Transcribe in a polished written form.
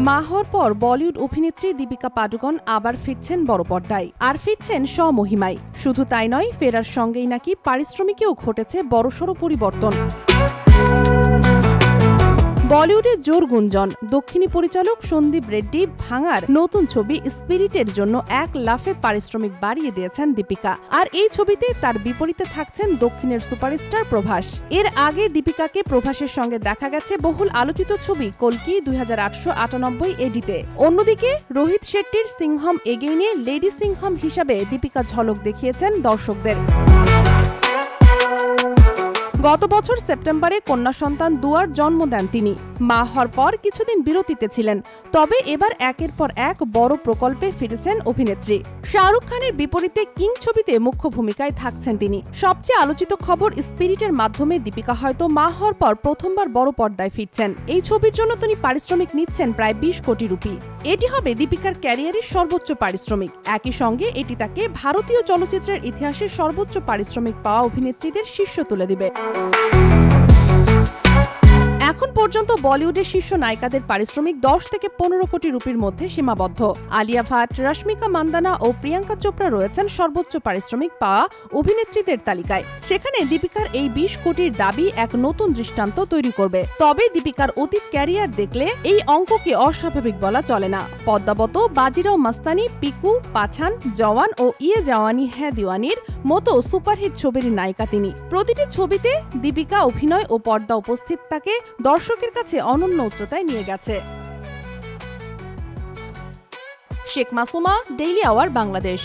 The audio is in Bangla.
মা হওয়ার পর বলিউড অভিনেত্রী দীপিকা পাডুকোন আবার ফিরছেন বড় পর্দায়, আর ফিরছেন স্বমহিমায়। শুধু তাই নয়, ফেরার সঙ্গেই নাকি পারিশ্রমিকেও ঘটেছে বড়সড় পরিবর্তন। বলিউডের জোর গুঞ্জন, দক্ষিণী পরিচালক সন্দীপ রেড্ডি ভাঙার নতুন ছবি স্পিরিটের জন্য 1 লাফে পারিশ্রমিক বাড়িয়ে দিয়েছেন দীপিকা। আর এই ছবিতে তার বিপরীতে থাকছেন দক্ষিণের সুপারস্টার প্রভাস। এর আগে দীপিকাকে প্রভাসের সঙ্গে দেখা গেছে বহুল আলোচিত ছবি কল্কি 2898 এডিতে। অন্যদিকে রোহিত শেট্টির সিংহম এগেইনে লেডি সিংহম হিসাবে দীপিকা ঝলক দেখিয়েছেন দর্শকদের। গত বছর সেপ্টেম্বরে কন্যা সন্তান দুয়ার জন্ম দেন তিনি। মা হওয়ার পর কিছুদিন বিরতিতে ছিলেন, তবে এবার একের পর এক বড় প্রকল্পে ফিরেছেন অভিনেত্রী। শাহরুখ খানের বিপরীতে কিং ছবিতে মুখ্য ভূমিকায় থাকছেন তিনি। সবচেয়ে আলোচিত খবর, স্পিরিটের মাধ্যমে দীপিকা হয়তো মা হওয়ার পর প্রথমবার বড় পর্দায় ফিরছেন। এই ছবির জন্য তিনি পারিশ্রমিক নিচ্ছেন প্রায় 20 কোটি রুপি। এটি হবে দীপিকার ক্যারিয়ারের সর্বোচ্চ পারিশ্রমিক। একই সঙ্গে এটি তাকে ভারতীয় চলচ্চিত্রের ইতিহাসে সর্বোচ্চ পারিশ্রমিক পাওয়া অভিনেত্রীদের শীর্ষে তুলে দিবে। এখন পর্যন্ত বলিউডের শীর্ষ নায়িকাদের পারিশ্রমিক 10 থেকে 15 কোটি রুপির মধ্যে সীমাবদ্ধ। আলিয়া ভাট, রশ্মিকা মান্দানা ও প্রিয়াঙ্কা চোপড়া রয়েছেন সর্বোচ্চ পারিশ্রমিক পাওয়া অভিনেত্রীদের তালিকায়। সেখানে দীপিকার এই 20 কোটির দাবি এক নতুন দৃষ্টান্ত তৈরি করবে। তবে দীপিকার অতীত ক্যারিয়ার দেখলে এই অঙ্ককে অস্বাভাবিক বলা চলে না। পদ্মাবত, বাজিরাও মাস্তানি, পিকু, পাঠান, জওয়ান ও ইয়ে জাওয়ানি হ্যাঁ দিওয়ানির মতো সুপারহিট ছবির নায়িকা তিনি। প্রতিটি ছবিতে দীপিকা অভিনয় ও পর্দা উপস্থিত তাকে দর্শকের কাছে অনন্য উচ্চতায় নিয়ে গেছে। Sheikh Masuma, daily hour, Bangladesh.